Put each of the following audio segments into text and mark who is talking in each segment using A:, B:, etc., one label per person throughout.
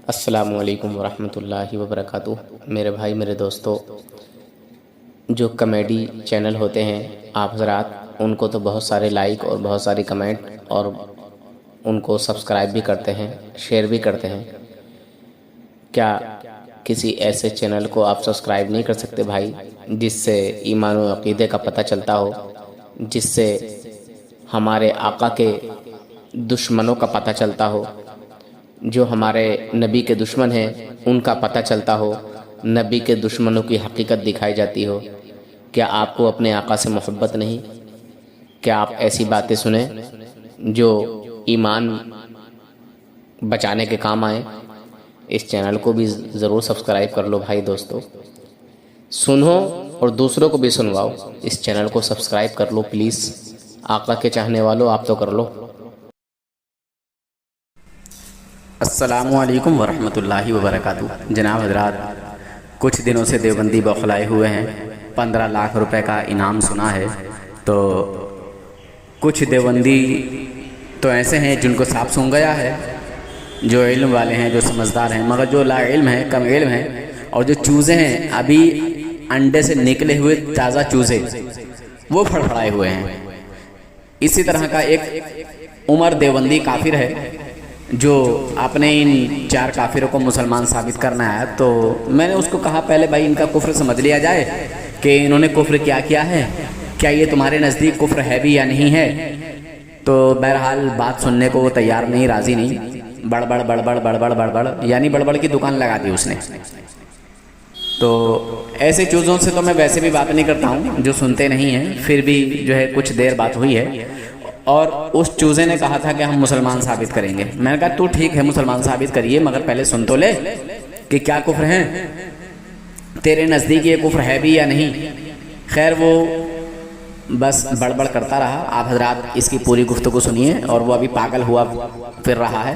A: السلام علیکم ورحمۃ اللہ وبرکاتہ۔ میرے بھائی، میرے دوستو، جو کمیڈی چینل ہوتے ہیں آپ حضرات، ان کو تو بہت سارے لائک اور بہت ساری کمنٹ اور ان کو سبسکرائب بھی کرتے ہیں، شیئر بھی کرتے ہیں۔ کیا کسی ایسے چینل کو آپ سبسکرائب نہیں کر سکتے بھائی، جس سے ایمان و عقیدے کا پتہ چلتا ہو، جس سے ہمارے آقا کے دشمنوں کا پتہ چلتا ہو، جو ہمارے نبی کے دشمن ہیں ان کا پتہ چلتا ہو، نبی کے دشمنوں کی حقیقت دکھائی جاتی ہو؟ کیا آپ کو اپنے آقا سے محبت نہیں؟ کیا آپ ایسی باتیں سنیں جو ایمان بچانے کے کام آئیں؟ اس چینل کو بھی ضرور سبسکرائب کر لو بھائی دوستو، سنو اور دوسروں کو بھی سنواؤ۔ اس چینل کو سبسکرائب کر لو پلیز، آقا کے چاہنے والوں آپ تو کر لو۔
B: السلام علیکم ورحمۃ اللہ وبرکاتہ۔ جناب حضرات، کچھ دنوں سے دیوبندی بوکھلائے ہوئے ہیں، 15 لاکھ روپے کا انعام سنا ہے۔ تو کچھ دیوبندی تو ایسے ہیں جن کو سانپ سونگھ گیا ہے، جو علم والے ہیں، جو سمجھدار ہیں، مگر جو لا علم ہیں، کم علم ہیں، اور جو چوزے ہیں، ابھی انڈے سے نکلے ہوئے تازہ چوزے، وہ پھڑپھڑائے ہوئے ہیں۔ اسی طرح کا ایک عمر دیوبندی کافر ہے جو اپنے ان 4 کافروں کو مسلمان ثابت کرنا ہے۔ تو میں نے اس کو کہا پہلے بھائی ان کا کفر سمجھ لیا جائے کہ انہوں نے کفر کیا ہے، کیا یہ تمہارے نزدیک کفر ہے بھی یا نہیں ہے؟ تو بہرحال بات سننے کو وہ تیار نہیں، راضی نہیں، بڑبڑ بڑبڑ بڑبڑ بڑبڑ، یعنی بڑبڑ کی دکان لگا دی اس نے۔ تو ایسے چوزوں سے تو میں ویسے بھی بات نہیں کرتا ہوں جو سنتے نہیں ہیں، پھر بھی جو ہے کچھ دیر بات ہوئی ہے، اور اس چوزے نے کہا تھا کہ ہم مسلمان ثابت کریں گے۔ میں نے کہا تو ٹھیک ہے، مسلمان ثابت کریے، مگر پہلے سن تو لے کہ کیا کفر ہیں، تیرے نزدیک یہ کفر ہے بھی یا نہیں۔ خیر وہ بس بڑبڑ کرتا رہا۔ آپ حضرات اس کی پوری گفتگو سنیے، اور وہ ابھی پاگل ہوا پھر رہا ہے،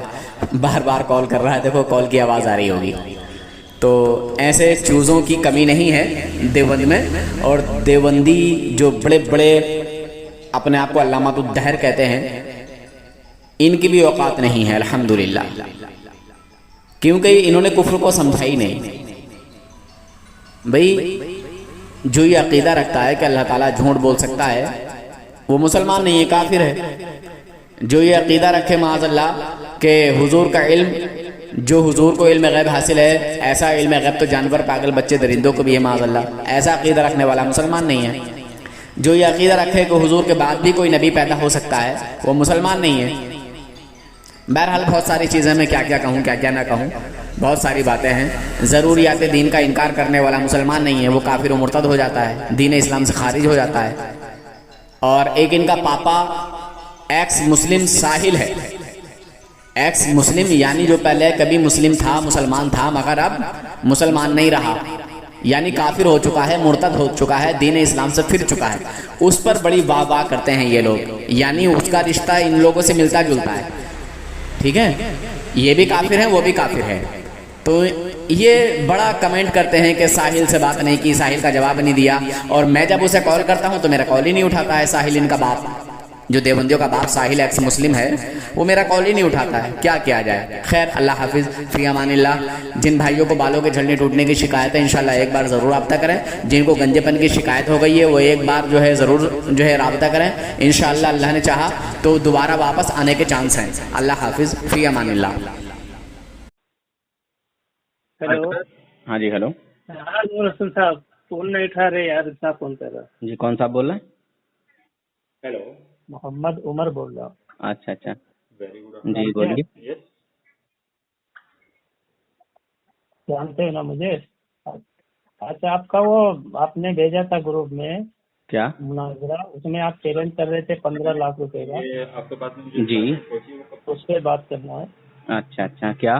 B: بار بار کال کر رہا ہے، دیکھو کال کی آواز آ رہی ہوگی۔ تو ایسے چوزوں کی کمی نہیں ہے دیوبند میں، اور دیوبندی جو بڑے بڑے اپنے آپ کو علامات الدہر کہتے ہیں، ان کی بھی اوقات نہیں ہے الحمدللہ، کیونکہ انہوں نے کفر کو سمجھا ہی نہیں۔ بھئی جو یہ عقیدہ رکھتا ہے کہ اللہ تعالیٰ جھوٹ بول سکتا ہے، وہ مسلمان نہیں ہے، کافر ہے۔ جو یہ عقیدہ رکھے معاذ اللہ کہ حضور کا علم، جو حضور کو علم غیب حاصل ہے، ایسا علم غیب تو جانور، پاگل بچے، درندوں کو بھی ہے معاذ اللہ، ایسا عقیدہ رکھنے والا مسلمان نہیں ہے۔ جو یہ عقیدہ رکھے کہ حضور کے بعد بھی کوئی نبی پیدا ہو سکتا ہے، وہ مسلمان نہیں ہے۔ بہرحال بہت ساری چیزیں میں کیا کہوں، کیا نہ کہوں، بہت ساری باتیں ہیں۔ ضروریات دین کا انکار کرنے والا مسلمان نہیں ہے، وہ کافر و مرتد ہو جاتا ہے، دین اسلام سے خارج ہو جاتا ہے۔ اور ایک ان کا پاپا ایکس مسلم ساحل ہے، ایکس مسلم یعنی جو پہلے کبھی مسلم تھا، مسلمان تھا، مگر اب مسلمان نہیں رہا، یعنی کافر ہو چکا ہے، مرتد ہو چکا ہے، دین اسلام سے پھر چکا ہے۔ اس پر بڑی واہ واہ کرتے ہیں یہ لوگ، یعنی اس کا رشتہ ان لوگوں سے ملتا جلتا ہے، ٹھیک ہے، یہ بھی کافر ہیں، وہ بھی کافر ہے۔ تو یہ بڑا کمنٹ کرتے ہیں کہ ساحل سے بات نہیں کی، ساحل کا جواب نہیں دیا، اور میں جب اسے کال کرتا ہوں تو میرا کال ہی نہیں اٹھاتا ہے۔ ساحل ان کا باپ، جو دیوبندیوں کا باپ ساحل ایکس مسلم ہے، وہ میرا کال ہی نہیں اٹھاتا ہے، کیا کیا جائے۔ خیر اللہ حافظ، فی امان اللہ۔ جن بھائیوں کو بالوں کے جھڑنے ٹوٹنے کی شکایت ہے، انشاءاللہ ایک بار ضرور رابطہ کریں۔ جن کو گنجے پن کی شکایت ہو گئی ہے، وہ ایک بار جو ہے ضرور جو ہے رابطہ کریں، انشاءاللہ اللہ نے چاہا تو دوبارہ واپس آنے کے چانس ہیں۔ اللہ حافظ، فی امان اللہ۔
C: ہیلو،
B: ہاں جی، ہیلو
C: ہاں رسول صاحب، فون نہیں اٹھا رہے یار، اتنا فون کر رہا۔
B: جی، کون صاحب بول رہے ہیں؟ ہیلو،
C: محمد عمر بول رہا ہوں۔
B: اچھا اچھا، جی بولیے۔
C: جانتے ہیں نا مجھے؟ اچھا، آپ کا وہ آپ نے بھیجا تھا گروپ میں
B: کیا؟
C: مناظرہ، اس میں آپ چیلنج کر رہے تھے 15 لاکھ روپے کا،
B: جی،
C: اس پہ بات کرنا ہے۔
B: اچھا اچھا، کیا؟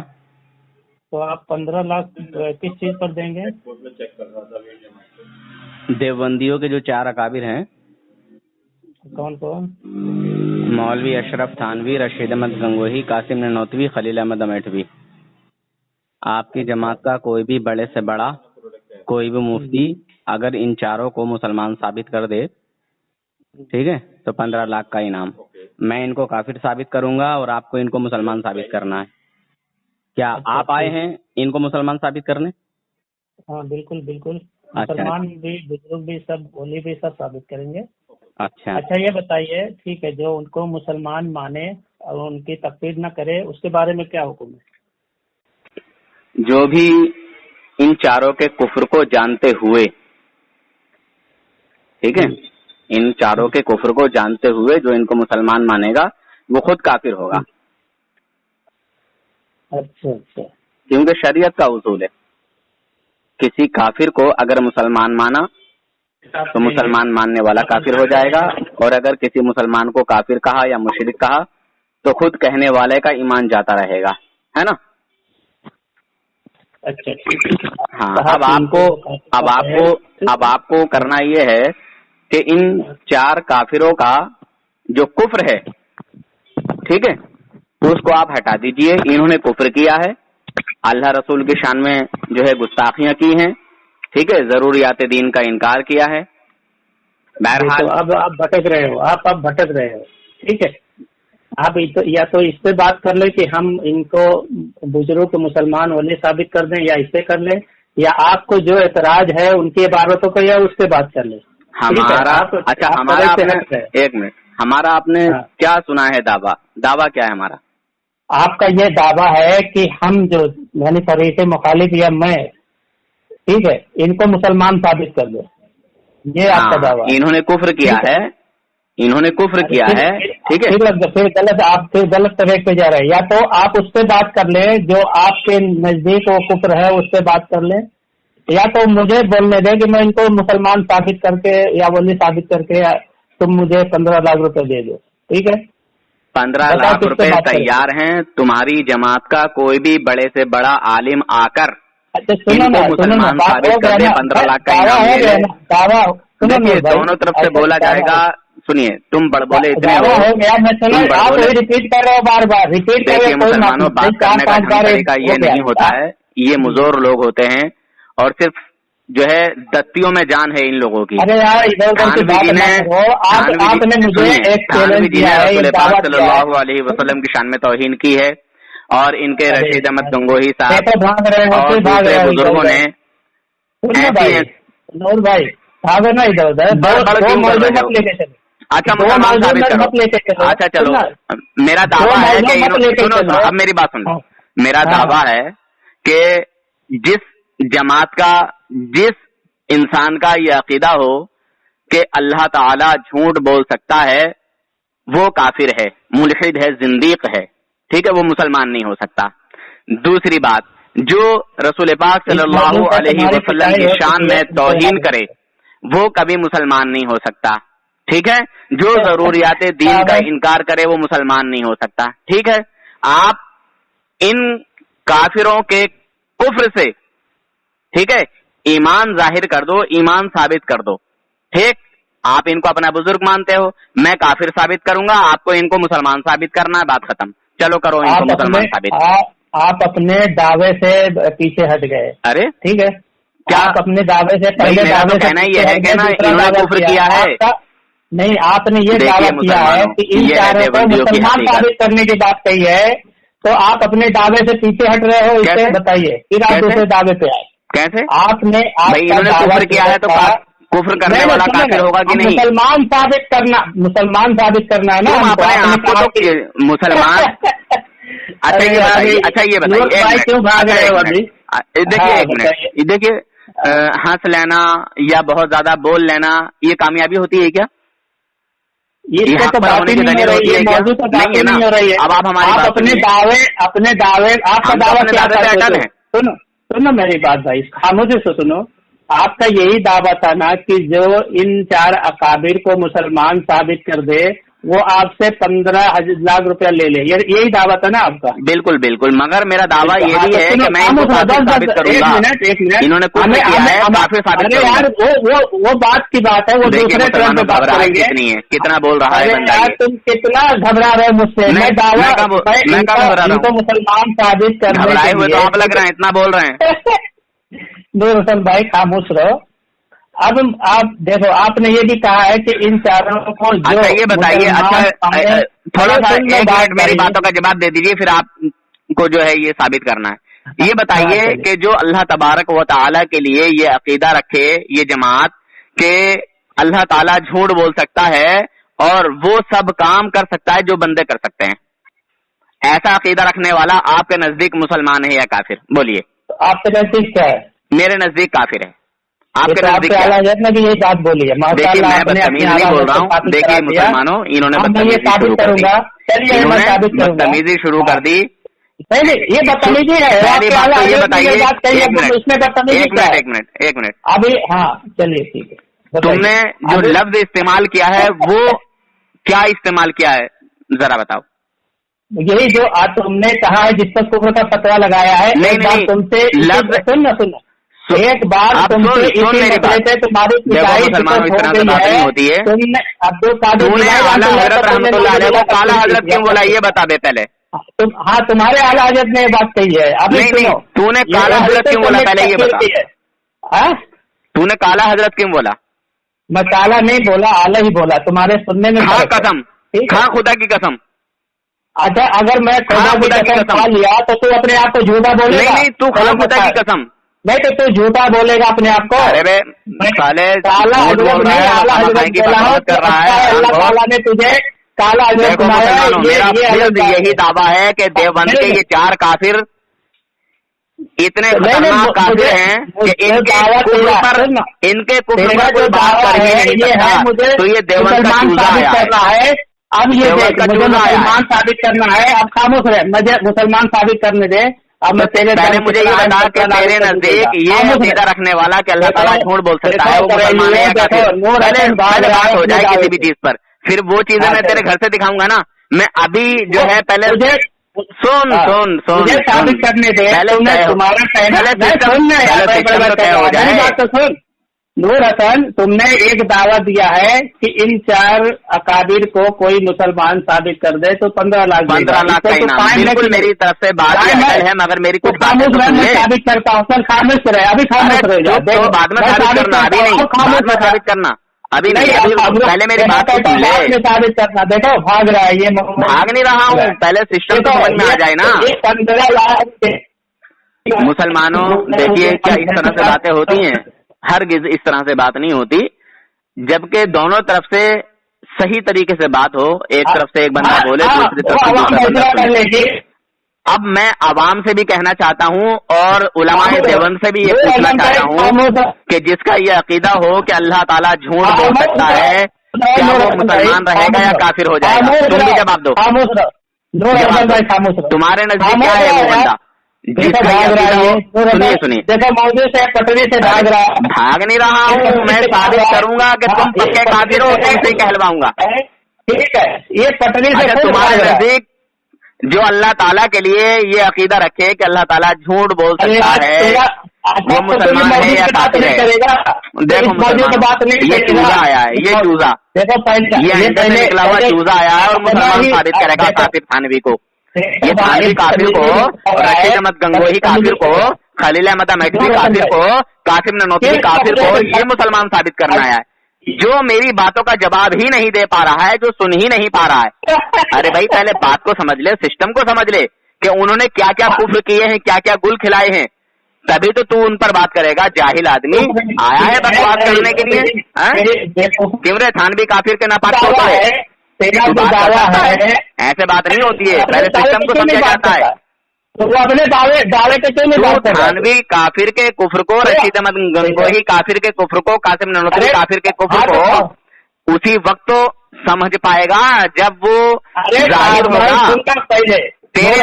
C: تو آپ 15 لاکھ کس چیز پر دیں گے؟
B: دیوبندیوں کے جو 4 اکابر ہیں،
C: کون کون؟
B: مولوی اشرف تھانوی، رشید احمد گنگوہی، قاسم ننوتوی، خلیل احمد امیٹھوی، آپ کی جماعت کا کوئی بھی بڑے سے بڑا، کوئی بھی مفتی اگر ان 4 کو مسلمان ثابت کر دے، ٹھیک ہے، تو 15 لاکھ کا انعام۔ میں ان کو کافر ثابت کروں گا اور آپ کو ان کو مسلمان ثابت کرنا ہے۔ کیا
C: اچھا
B: آپ آئے ہیں ان کو مسلمان ثابت کرنے؟
C: ہاں بالکل بالکل،
B: اچھا
C: مسلمان بھی بزرگ بھی سب اولی بھی سب ثابت کریں گے۔
B: اچھا
C: اچھا یہ بتائیے، ٹھیک ہے، جو ان کو مسلمان مانے اور ان کی تکفیر نہ کرے اس کے بارے میں کیا حکم ہے؟
B: جو بھی ان چاروں کے کفر کو جانتے ہوئے، ٹھیک ہے، ان چاروں کے کفر کو جانتے ہوئے جو ان کو مسلمان مانے گا وہ خود کافر ہوگا،
C: اچھا اچھا،
B: کیونکہ شریعت کا اصول ہے کسی کافر کو اگر مسلمان مانا تو مسلمان ماننے والا کافر ہو جائے گا، اور اگر کسی مسلمان کو کافر کہا یا مشرک کہا تو خود کہنے والے کا ایمان جاتا رہے گا، ہے نا؟
C: اچھا
B: ہاں، اب آپ کو کرنا یہ ہے کہ ان چار کافروں کا جو کفر ہے، ٹھیک ہے، اس کو آپ ہٹا دیجئے۔ انہوں نے کفر کیا ہے، اللہ رسول کی شان میں جو ہے گستاخیاں کی ہیں، ٹھیک ہے، ضروریات دین کا انکار کیا ہے۔ بہرحال
C: اب آپ بھٹک رہے ہو، آپ بھٹک رہے ہو، ٹھیک ہے، آپ یا تو اس پہ بات کر لیں کہ ہم ان کو بزرگ مسلمان ولی ثابت کر دیں، یا اس پہ کر لیں، یا آپ کو جو اعتراض ہے ان کی عبارتوں کا یا اس پہ بات کر لیں۔
B: ہمارا ایک منٹ، ہمارا آپ نے کیا سنا ہے دعویٰ کیا ہے ہمارا؟
C: آپ کا یہ دعویٰ ہے کہ ہم جو یعنی فریق مخالف یا میں، ٹھیک ہے، ان کو مسلمان ثابت کر دیں، یہ آپ کا دعویٰ ہے۔
B: انہوں نے کفر کیا ہے، انہوں نے کفر کیا ہے، ٹھیک ہے،
C: پھر غلط، آپ پھر غلط طریقے پہ جا رہے ہیں۔ یا تو آپ اس پہ بات کر لیں جو آپ کے نزدیک وہ کفر ہے، اس پہ بات کر لیں، یا تو مجھے بولنے دیں کہ میں ان کو مسلمان ثابت کر کے یا ولی ثابت کر کے تم مجھے 15 لاکھ روپے دے دو، ٹھیک ہے۔
B: 15 لاکھ روپے تیار ہیں، تمہاری جماعت کا کوئی بھی بڑے سے بڑا عالم آ کر ان کو مسلمان ثابت کر دے، 15 لاکھ کا انعام لے لے۔ دیکھیے دونوں طرف سے بولا جائے گا، سنیے، تم بڑبولے اتنے ہو،
C: ریپیٹ کر رہے ہو بار بار، ریپیٹ کر رہے ہو۔
B: مسلمانوں بات کرنے کا ڈھنگ طریقہ یہ نہیں ہوتا ہے، یہ مزور لوگ ہوتے ہیں اور صرف جو ہے دستیوں میں جان ہے ان لوگوں کی۔
C: ارے یار
B: تھانوی جی نے رسول پاک صلی اللہ علیہ وسلم کی شان میں توہین کی ہے، اور ان کے رشید احمد گنگوہی صاحب اور دوسرے بزرگوں نے
C: نور بھائی بھاگو نا ادھر ادھر،
B: اچھا مسلمان ثابت کرو۔ اچھا چلو، میرا دعویٰ ہے کہ اب میری بات سن، میرا دعویٰ ہے کہ جس جماعت کا، جس انسان کا یہ عقیدہ ہو کہ اللہ تعالی جھوٹ بول سکتا ہے، وہ کافر ہے، ملحد ہے، زندیق ہے، ٹھیک ہے، وہ مسلمان نہیں ہو سکتا۔ دوسری بات، جو رسول پاک صلی اللہ علیہ وسلم کی شان میں توہین کرے وہ کبھی مسلمان نہیں ہو سکتا، ٹھیک ہے، جو ضروریات دین کا انکار کرے وہ مسلمان نہیں ہو سکتا، ٹھیک ہے۔ آپ ان کافروں کے کفر سے، ٹھیک ہے، ایمان ظاہر کر دو، ایمان ثابت کر دو، ٹھیک، آپ ان کو اپنا بزرگ مانتے ہو، میں کافر ثابت کروں گا، آپ کو ان کو مسلمان ثابت کرنا ہے، بات ختم، چلو کرو ان کو مسلمان ثابت۔
C: آپ اپنے دعوے سے پیچھے ہٹ گئے،
B: ارے
C: ٹھیک ہے، کیا آپ اپنے دعوے سے
B: پہلے دعوے کہنا یہ ہے کہ نا انہوں نے کفر کیا ہے،
C: نہیں، آپ نے یہ دعویٰ کیا ہے کہ ان چاروں کو مسلمان ثابت کرنے کی بات کہی ہے، تو آپ اپنے دعوے سے پیچھے ہٹ رہے ہو، اس سے بتائیے، پھر آپ دوسرے دعوے پہ آئے۔
B: کیسے؟
C: آپ نے
B: انہوں نے کفر کیا ہے تو کفر کرنے والا کافر ہوگا کہ نہیں؟
C: مسلمان ثابت کرنا ہے نا
B: اپنے آپ کو تو مسلمان۔ اچھا یہ بتائیے،
C: کیوں بھاگ رہے ہو ابھی؟
B: دیکھیے ایک منٹ، دیکھیے ہنس لینا یا بہت زیادہ بول لینا یہ کامیابی ہوتی ہے کیا؟
C: یہ تو بات ہی نہیں ہو رہی ہے، موضوع تو بات ہی نہیں ہو رہی ہے۔
B: اب آپ ہماری
C: اپنے دعوے آپ کا دعویٰ کیا تھا؟ سنو میری بات بھائی، خاموشی سے سنو، آپ کا یہی دعویٰ تھا نا کہ جو ان چار اکابر کو مسلمان ثابت کر دے وہ آپ سے 15 لاکھ روپیہ لے لے، یہی دعویٰ تھا نا آپ کا؟
B: بالکل بالکل، مگر میرا دعویٰ یہ بھی ہے کہ میں ان کو ثابت کروں گا، انہوں نے کچھ کیا ہے کافر ثابت کروں گا۔
C: وہ بات کی بات ہے، وہ دوسرے ٹرن پہ بات کریں گے۔
B: کتنا بول رہا ہے بندہ،
C: تم کتنا گھبرا رہے مجھ سے؟ میں دعویٰ ان کو مسلمان ثابت کرنے
B: گھبرائے ہوئے تو آپ لگ رہے ہیں، اتنا بول رہے ہیں۔
C: نور حسن بھائی خاموش رہو۔ اب آپ دیکھو، آپ نے یہ بھی کہا ہے کہ ان چاروں کو
B: اچھا یہ بتائیے، اچھا تھوڑا سا ایک منٹ میری باتوں کا جواب دے دیجیے، پھر آپ کو جو ہے یہ ثابت کرنا ہے. یہ بتائیے کہ جو اللہ تبارک و تعالی کے لیے یہ عقیدہ رکھے یہ جماعت کہ اللہ تعالیٰ جھوٹ بول سکتا ہے اور وہ سب کام کر سکتا ہے جو بندے کر سکتے ہیں، ایسا عقیدہ رکھنے والا آپ کے نزدیک مسلمان ہے یا کافر؟ بولیے.
C: آپ کے نزدیک کیا ہے؟
B: میرے نزدیک کافر ہے. آپ کے نزدیک
C: یہی بات بولی ہے.
B: دیکھیے میں بدتمیز نہیں بول رہا ہوں. دیکھیے مسلمانوں انہوں نے بدتمیزی شروع کر دی.
C: یہ بدتمیزی ہے.
B: یہ بتائیے ایک منٹ
C: ابھی. ہاں چلیے ٹھیک ہے.
B: تم نے جو لفظ استعمال کیا ہے وہ کیا استعمال کیا ہے ذرا بتاؤ.
C: یہی جو تم نے کہا ہے جس پر کفر کا فتوا لگایا ہے.
B: نہیں
C: تم سے لفظ سننا ایک بار تم سے تمہاری
B: ہوتی ہے. کالا حضرت کیوں بولا یہ بتا دے پہلے.
C: ہاں تمہارے اعلیٰ حضرت نے یہ بات کہی ہے.
B: نہیں تو نے کالا حضرت کیوں بولا پہلے یہ بتا. تو نے کالا حضرت کیوں بولا؟
C: میں کالا نہیں بولا اعلیٰ ہی بولا. تمہارے سننے میں
B: ہاں قسم ہاں خدا کی قسم.
C: اچھا اگر میں خدا کی قسم لیا تو تو اپنے آپ کو جھوٹا بولے گا.
B: نہیں تو خدا کی قسم
C: نہیں تو جھوٹا بولے گا اپنے آپ کو. اللہ تعالیٰ نے تجھے کالا حضرت بنایا.
B: یہی دعویٰ ہے کہ دیوبند کے یہ 4 کافر اتنے خطرناک کافر ہیں کہ ان کے کفر پر کوئی بات کر ہی نہیں سکتا. تو یہ دیوبند کا چوزا
C: کرنا ہے. اب یہ مسلمان ثابت کرنا ہے. اب خاموش رہے مجھے مسلمان ثابت کرنے دے. اب میں
B: پہلے مجھے یہ بتا کہ میرے نزدیک یہ عقیدہ رکھنے والا کہ اللہ تعالیٰ جھوٹ بول سکتا ہے وہ مسلمان ہے یا کافر. پہلے بات ہو جائے کسی بھی چیز پر پھر وہ چیزیں میں تیرے گھر سے دکھاؤں گا نا. میں ابھی جو ہے پہلے سن
C: ثابت کرنے دے. نور حسن تم نے ایک دعویٰ دیا ہے کہ ان 4 اکابر کو کوئی مسلمان ثابت کر دے تو 15 لاکھ
B: کا انعام. بالکل میری طرف سے بات ہے مگر میری کچھ
C: ثابت کرتا ہوں. سر خاموش رہے ابھی خاموش رہے
B: بعد میں ثابت کرنا ابھی نہیں. ثابت کرنا ابھی نہیں. پہلے میری بات
C: ثابت کرنا. دیکھو بھاگ رہا ہے یہ.
B: بھاگ نہیں رہا ہوں. پہلے سسٹم تو سمجھ میں آ جائے نا.
C: 15 لاکھ
B: مسلمانوں دیکھیے کیا اس طرح سے باتیں ہوتی ہیں. ہرگز اس طرح سے بات نہیں ہوتی جبکہ دونوں طرف سے صحیح طریقے سے بات ہو. ایک طرف سے ایک بندہ بولے دوسری طرف سے دوسرا بندہ بولے. اب میں عوام سے بھی کہنا چاہتا ہوں اور علماء دیوبند سے بھی یہ پوچھنا چاہتا ہوں کہ جس کا یہ عقیدہ ہو کہ اللہ تعالیٰ جھوٹ بول سکتا ہے کیا وہ مسلمان رہے گا یا کافر ہو جائے گا؟ تم بھی جواب دو. تمہارے نزدیک کیا ہے وہ بندہ سنیے
C: دیکھو موضوع سے پٹری سے بھاگ رہا ہے.
B: بھاگ نہیں رہا ہوں. میں ثابت کروں گا کہ تم پکے کافر ہو ایسے ہی کہلواؤں گا.
C: ٹھیک ہے یہ پٹری سے
B: تمہارے نزدیک جو اللہ تعالیٰ کے لیے یہ عقیدہ رکھے کہ اللہ تعالیٰ جھوٹ بول سکتا ہے وہ مسلمان ہے یا کافر ہے؟ دیکھو یہ چوزا آیا ہے. یہ چوزا یہ نکلا ہوا چوزا آیا ہے اور مسلمان ثابت کرے گا کافر تھانوی کو. یہ تھانوی کافر کو رشید احمد گنگوہی کافر کو خلیل احمد امیٹھی کافر کو قاسم ننوتوی کافر کو یہ مسلمان ثابت کرنا ہے جو میری باتوں کا جواب ہی نہیں دے پا رہا ہے جو سن ہی نہیں پا رہا ہے. ارے بھائی پہلے بات کو سمجھ لے سسٹم کو سمجھ لے کہ انہوں نے کیا کیا کفر کیے ہیں کیا کیا گل کھلائے ہیں تبھی تو ان پر بات کرے گا. جاہل آدمی آیا ہے بکواس کرنے کے لیے. کمرے تھانوی کافر کے ناپاک ہوتا ہے ایسے بات نہیں ہوتی ہے. پہلے سسٹم کو سمجھا جاتا ہے. تھانوی کافر کے کفر کو رشید احمد گنگوہی کافر کے کفر کو قاسم ننوتوی کافر کے کفر کو اسی وقت تو سمجھ پائے گا جب وہ ظاہر ہوگا. تیرے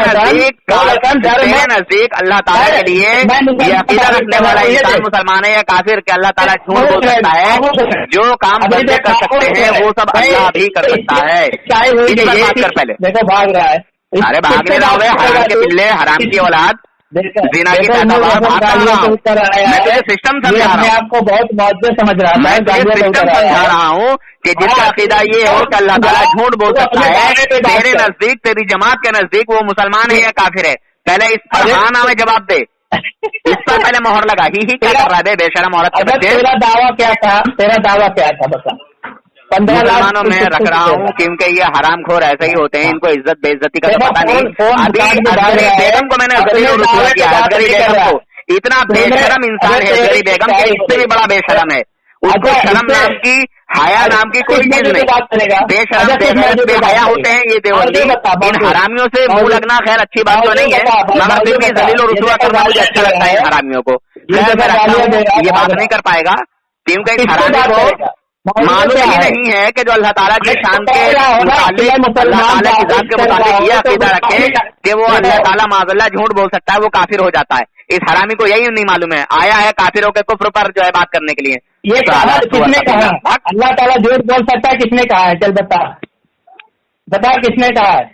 B: نزدیک اللہ تعالیٰ کے لیے یہ عقیدہ رکھنے والا انسان مسلمان ہے یا کافر کہ اللہ تعالیٰ جھوٹ بول سکتا ہے جو کام بندے کر سکتے ہیں وہ سب اللہ بھی کر سکتا ہے. اس پر بات کر پہلے.
C: دیکھو بھاگ رہا ہے.
B: ارے بھاگنے نہ ہوئے حرام کے پلے حرام کی اولاد زنا کی پیداوار میں سسٹم سمجھا رہا ہوں.
C: آپ کو بہت معذر سمجھ رہا
B: میں سسٹم سمجھا رہا ہوں کہ جس کا عقیدہ یہ ہو کہ اللہ تعالیٰ جھوٹ بول سکتا ہے تیرے نزدیک تیری جماعت کے نزدیک وہ مسلمان ہے یا کافر ہے. پہلے اس پر ہاں نہ میں جواب دے. اس پر پہلے مہر لگا ہی کیا کر رہا ہے بے شرم عورت.
C: تیرا دعویٰ کیا تھا؟ تیرا دعویٰ کیا تھا بتا.
D: مسلمانوں میں رکھ رہا ہوں کیونکہ یہ حرام خور ایسے ہی ہوتے ہیں، ان کو عزت بے عزتی کا تو پتہ نہیں. ابھی اصغری بیگم کو میں نے ذلیل و رسوا کیا ہے، اصغری بیگم کو. اتنا بے شرم انسان ہے اصغری بیگم کہ اس سے بھی بڑا بے شرم ہے. اس کو شرم نام کی، حیا نام کی کوئی چیز نہیں. بے شرم بے غیرت بے حیا ہوتے ہیں یہ دیوبندی. ان حرامیوں سے منہ لگنا خیر اچھی بات تو نہیں ہے، مگر پھر بھی ذلیل و رسوا کرنا مجھے اچھا لگتا ہے ان حرامیوں کو. یہ بات نہیں کر پائے گا کیونکہ اس حرامی کو معلوم ہی نہیں ہے کہ جو اللہ تعالیٰ کی شان کے متعلق، اللہ تعالیٰ کی ذات کے متعلق یہ عقیدہ رکھے کہ وہ اللہ تعالیٰ معاذ اللہ جھوٹ بول سکتا ہے، وہ کافر ہو جاتا ہے. اس حرامی کو یہی نہیں معلوم ہے، آیا ہے کافروں کے کفر پر جو ہے بات کرنے کے لیے.
C: یہ کس نے کہا اللہ تعالیٰ جھوٹ بول سکتا ہے؟ کس نے کہا ہے؟ چل بتا کس نے کہا ہے؟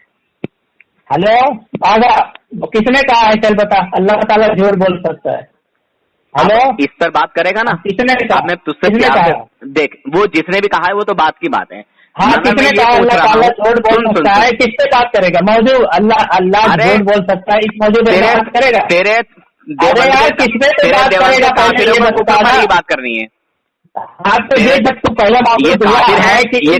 C: ہلو آگا کس نے کہا ہے؟ چل بتا اللہ تعالیٰ جھوٹ بول سکتا ہے. ہلو
D: اس پر بات کرے گا نا،
C: کس نے کہا؟
D: میں تجھ سے دیکھ، وہ جس نے بھی کہا ہے وہ تو بات کی بات ہے.
C: ہاں کس نے کہا اللہ تعالیٰ جھوٹ بول سکتا ہے؟ کس سے بات کرے گا؟ موضوع اللہ جھوٹ بول سکتا ہے، اس موضوع پہ بات کرے گا.
D: تیرے بات کرنی ہے.
C: آپ تو یہ جب تو پہلے
D: یہ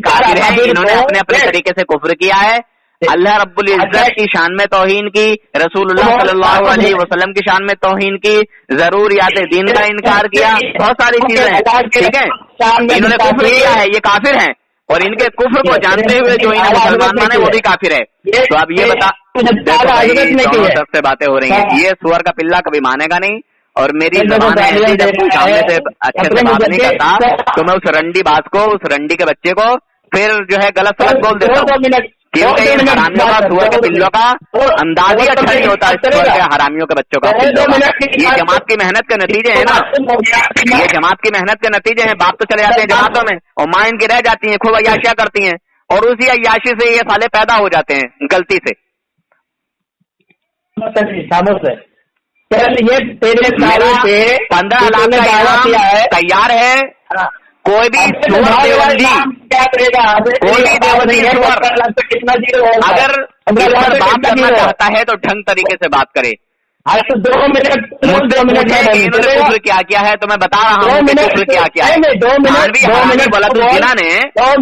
D: کافر ہے، انہوں نے اپنے طریقے سے کفر کیا ہے. اللہ رب العزت کی شان میں توہین کی، رسول اللہ صلی اللہ علیہ وسلم کی شان میں توہین کی، ضروریات دین کا انکار کیا، بہت ساری چیزیں ہیں. ٹھیک ہے، انہوں نے کفر کیا ہے، یہ کافر ہیں، اور ان کے کفر کو جانتے ہوئے جو انہیں مسلمان مانے وہ بھی کافر ہے. تو اب یہ بتا، دونوں طرف سے باتیں ہو رہی ہیں. یہ سور کا پلہ کبھی مانے گا نہیں، اور میری زبان ایسی جب سامنے سے اچھے سے بات نہیں کرتا تو میں اس رنڈی باز کو، اس رنڈی کے بچے کو پھر جو ہے غلط سلط بول دیتا ہوں. کیونکہ ان حرامیوں کا، سور کے پلوں کا انداز ہی اچھا نہیں ہوتا. اس سور کے حرامیوں کے بچوں کا یہ جماعت کی محنت کے نتیجے ہیں نا، یہ جماعت کی محنت کے نتیجے ہیں. باپ تو چلے جاتے ہیں جماعتوں میں اور ماں ان کی رہ جاتی ہیں، خوب عیاشیاں کرتی ہیں، اور اسی عیاشی سے یہ سالے پیدا ہو جاتے ہیں غلطی سے.
C: یہ
D: 15 لاکھ کا انعام تیار ہے. کوئی بھی دیوبندی سور اگر بات کرنا چاہتا ہے تو ڈھنگ طریقے سے بات کرے. انہوں نے کفر کیا ہے تو میں بتا رہا ہوں کہ کفر کیا ہے. حرانی ولد الزنا نے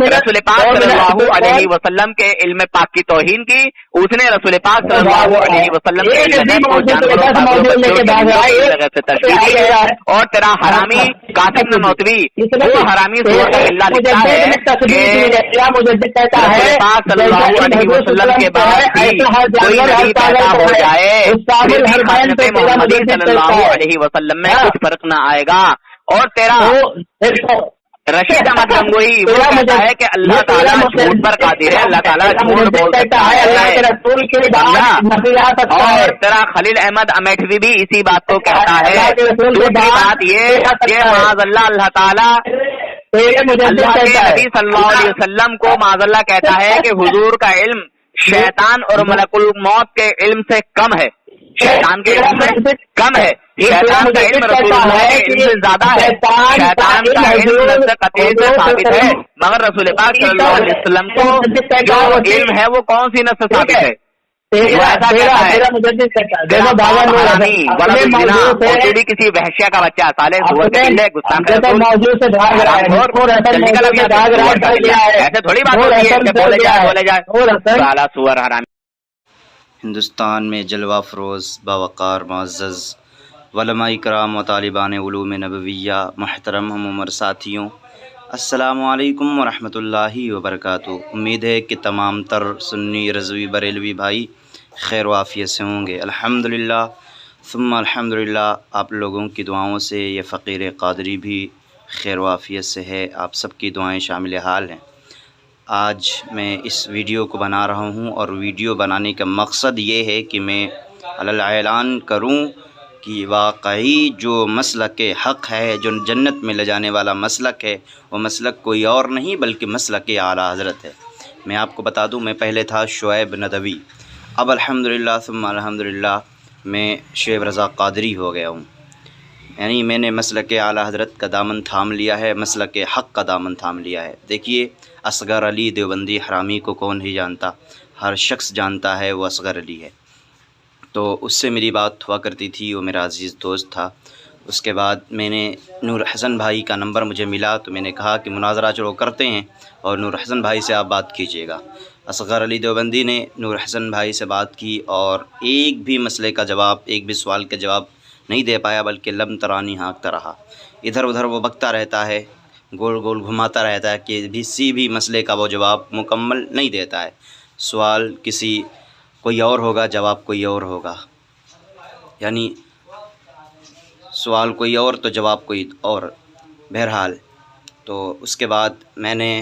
D: رسول پاک صلی اللہ علیہ وسلم کے علم پاک کی توہین کی. اس نے رسول پاک صلی اللہ علیہ وسلم کے علم کو جانوروں سے تشبیہ دی ہے. اور تیرا حرامی قاسم ننوتوی وہ حرامی سور کا اللہ لکھتا ہے کہ رسول پاک صلی اللہ علیہ وسلم کے بعد بھی کوئی نبی پیدا ہو جائے محمد صلی اللہ علیہ وسلم میں کچھ فرق نہ آئے گا. اور تیرا رشید احمد گنگوہی وہ کہتا ہے کہ اللہ تعالیٰ جھوٹ پر قادر ہے، اللہ تعالیٰ جھوٹ بول سکتا ہے. اور تیرا خلیل احمد امیٹھوی بھی اسی بات کو کہتا ہے. دوسری بات یہ کہ معاذ اللہ اللہ تعالیٰ اللہ کے نبی صلی اللہ علیہ وسلم کو معاذ اللہ کہتا ہے کہ حضور کا علم شیطان اور ملک الموت کے علم سے کم ہے. شیطان کے علم سے کم ہے، شیطان کا علم رسول اللہ کے علم سے زیادہ ہے. شیطان کا علم نفس قطعی سے ثابت ہے، مگر رسول پاک صلی اللہ علیہ وسلم کو جو علم ہے وہ کون سی نفس ثابت ہے؟ کسی وحشیہ کا بچہ سالے ایسے تھوڑی بات ہوتی ہے کہ بولے جائے سور حرامی.
E: ہندوستان میں جلوہ فروز باوقار معزز علماء کرام و طالبان علوم نبویہ محترم ہم عمر ساتھیوں، السلام علیکم ورحمۃ اللہ وبرکاتہ. امید ہے کہ تمام تر سنی رضوی بریلوی بھائی خیر و عافیت سے ہوں گے. الحمدللہ ثم الحمدللہ آپ لوگوں کی دعاؤں سے یہ فقیر قادری بھی خیر و عافیت سے ہے. آپ سب کی دعائیں شامل حال ہیں. آج میں اس ویڈیو کو بنا رہا ہوں، اور ویڈیو بنانے کا مقصد یہ ہے کہ میں اعلان کروں کہ واقعی جو مسلک حق ہے، جو جنت میں لے جانے والا مسلک ہے، وہ مسلک کوئی اور نہیں بلکہ مسلک اعلیٰ حضرت ہے. میں آپ کو بتا دوں، میں پہلے تھا شعیب ندوی، اب الحمدللہ ثم الحمدللہ میں شعیب رضا قادری ہو گیا ہوں. یعنی میں نے مسلک اعلیٰ حضرت کا دامن تھام لیا ہے، مسلک حق کا دامن تھام لیا ہے. دیکھیے اصغر علی دیوبندی حرامی کو کون نہیں جانتا، ہر شخص جانتا ہے وہ اصغر علی ہے. تو اس سے میری بات ہوا کرتی تھی، وہ میرا عزیز دوست تھا. اس کے بعد میں نے نور حسن بھائی کا نمبر مجھے ملا تو میں نے کہا کہ مناظرہ چلو کرتے ہیں اور نور حسن بھائی سے آپ بات کیجیے گا۔ اصغر علی دیوبندی نے نور حسن بھائی سے بات کی اور ایک بھی مسئلے کا جواب، ایک بھی سوال کا جواب نہیں دے پایا، بلکہ لم ترانی ہانکتا رہا۔ ادھر ادھر وہ بکتا رہتا ہے، گول گول گھماتا رہتا ہے کہ کسی بھی مسئلے کا وہ جواب مکمل نہیں دیتا ہے۔ سوال کسی کوئی اور ہوگا، جواب کوئی اور ہوگا، یعنی سوال کوئی اور تو جواب کوئی اور۔ بہرحال تو اس کے بعد میں نے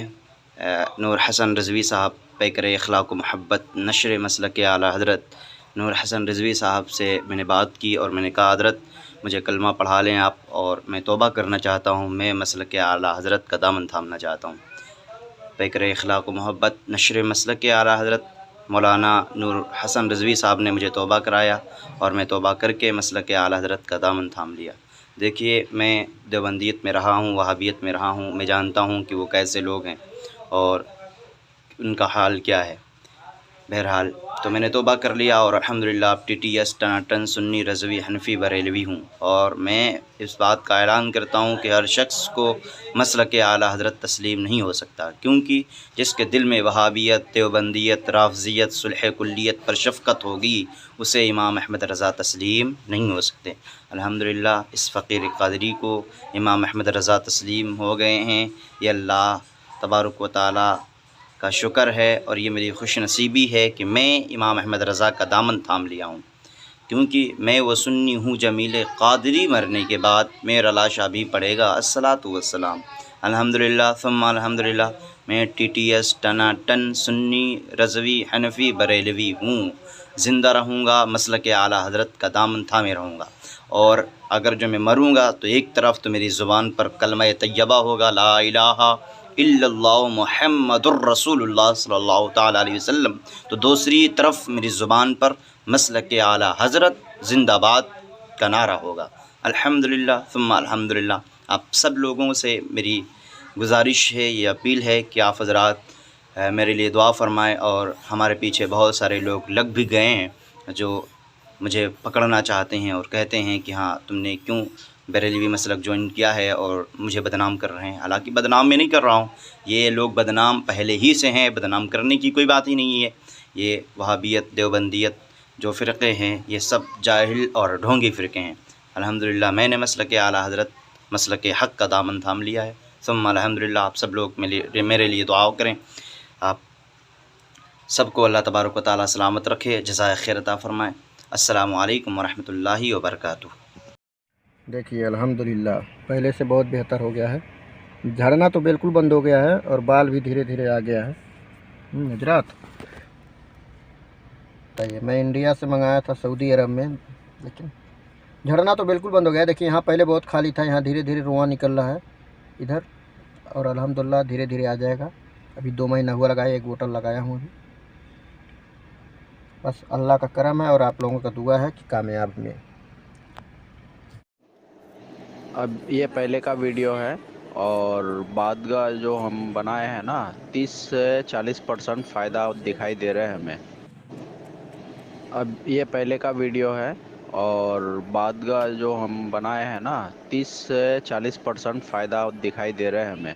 E: نور حسن رضوی صاحب پیکر اخلاق و محبت نشر مسلک اعلیٰ حضرت نور حسن رضوی صاحب سے میں نے بات کی اور میں نے کہا حضرت مجھے کلمہ پڑھا لیں آپ، اور میں توبہ کرنا چاہتا ہوں، میں مسلک اعلیٰ حضرت کا دامن تھامنا چاہتا ہوں۔ پیکر اخلاق و محبت نشر مسلک اعلیٰ حضرت مولانا نور حسن رضوی صاحب نے مجھے توبہ کرایا اور میں توبہ کر کے مسلک اعلیٰ حضرت کا دامن تھام لیا۔ دیکھیے میں دیوبندیت میں رہا ہوں، وہابیت میں رہا ہوں، میں جانتا ہوں کہ وہ کیسے لوگ ہیں اور ان کا حال کیا ہے۔ بہرحال تو میں نے توبہ کر لیا اور الحمدللہ اب ٹی ٹی ایس ٹناٹن سنی رضوی حنفی بریلوی ہوں، اور میں اس بات کا اعلان کرتا ہوں کہ ہر شخص کو مسلک اعلیٰ حضرت تسلیم نہیں ہو سکتا، کیونکہ جس کے دل میں وہابیت، دیوبندیت، رافضیت، صلح کلیت پر شفقت ہوگی اسے امام احمد رضا تسلیم نہیں ہو سکتے۔ الحمدللہ اس فقیر قادری کو امام احمد رضا تسلیم ہو گئے ہیں، یہ اللہ تبارک و تعالیٰ کا شکر ہے، اور یہ میری خوش نصیبی ہے کہ میں امام احمد رضا کا دامن تھام لیا ہوں، کیونکہ میں وہ سنی ہوں جمیل قادری مرنے کے بعد میرا لاشا بھی پڑے گا الصلاۃ والسلام۔ الحمدللہ ثم الحمدللہ میں ٹی ٹی ایس ٹناٹن سنی رضوی حنفی بریلوی ہوں، زندہ رہوں گا، مسلک اعلیٰ حضرت کا دامن تھامے رہوں گا، اور اگر جو میں مروں گا تو ایک طرف تو میری زبان پر کلمہ طیبہ ہوگا لا الہ الا اللہ محمد الرسول اللہ صلی اللہ تعالیٰ علیہ وسلم، تو دوسری طرف میری زبان پر مسلک اعلیٰ حضرت زندہ باد کا نعرہ ہوگا۔ الحمدللہ ثم الحمدللہ آپ سب لوگوں سے میری گزارش ہے، یہ اپیل ہے کہ آپ حضرات میرے لیے دعا فرمائیں، اور ہمارے پیچھے بہت سارے لوگ لگ بھی گئے ہیں جو مجھے پکڑنا چاہتے ہیں اور کہتے ہیں کہ ہاں تم نے کیوں بریلوی مسلک جوائن کیا ہے، اور مجھے بدنام کر رہے ہیں۔ حالانکہ بدنام میں نہیں کر رہا ہوں، یہ لوگ بدنام پہلے ہی سے ہیں، بدنام کرنے کی کوئی بات ہی نہیں ہے۔ یہ وہابیت، دیوبندیت جو فرقے ہیں یہ سب جاہل اور ڈھونگی فرقے ہیں۔ الحمدللہ میں نے مسلک اعلیٰ حضرت مسلک حق کا دامن تھام لیا ہے۔ ثم الحمدللہ آپ سب لوگ میرے لیے دعا کریں، آپ سب کو اللہ تبارک و تعالیٰ سلامت رکھے، جزائے خیر عطا فرمائے۔ السلام علیکم ورحمۃ اللہ وبرکاتہ۔
F: دیکھیے الحمدللہ پہلے سے بہت بہتر ہو گیا ہے، جھڑنا تو بالکل بند ہو گیا ہے اور بال بھی دھیرے دھیرے آ گیا ہے۔ حضرات میں انڈیا سے منگایا تھا سعودی عرب میں، لیکن جھڑنا تو بالکل بند ہو گیا ہے۔ دیکھیے یہاں پہلے بہت خالی تھا، یہاں دھیرے دھیرے رواں نکل رہا ہے ادھر، اور الحمدللہ دھیرے دھیرے آ جائے گا۔ ابھی 2 مہینہ ہوا لگایا، 1 بوٹل لگایا ہوں ابھی، بس اللہ کا کرم ہے اور آپ لوگوں کا دعا ہے کہ کامیاب میں۔
G: اب یہ پہلے کا ویڈیو ہے، اور بعد کا جو ہم بنائے ہیں نا 30 سے 40% فائدہ دکھائی دے رہے ہیں ہمیں۔ اب یہ پہلے کا ویڈیو ہے، اور بعد کا جو ہم بنائے ہیں نا 30 سے 40% فائدہ دکھائی دے رہے ہیں ہمیں۔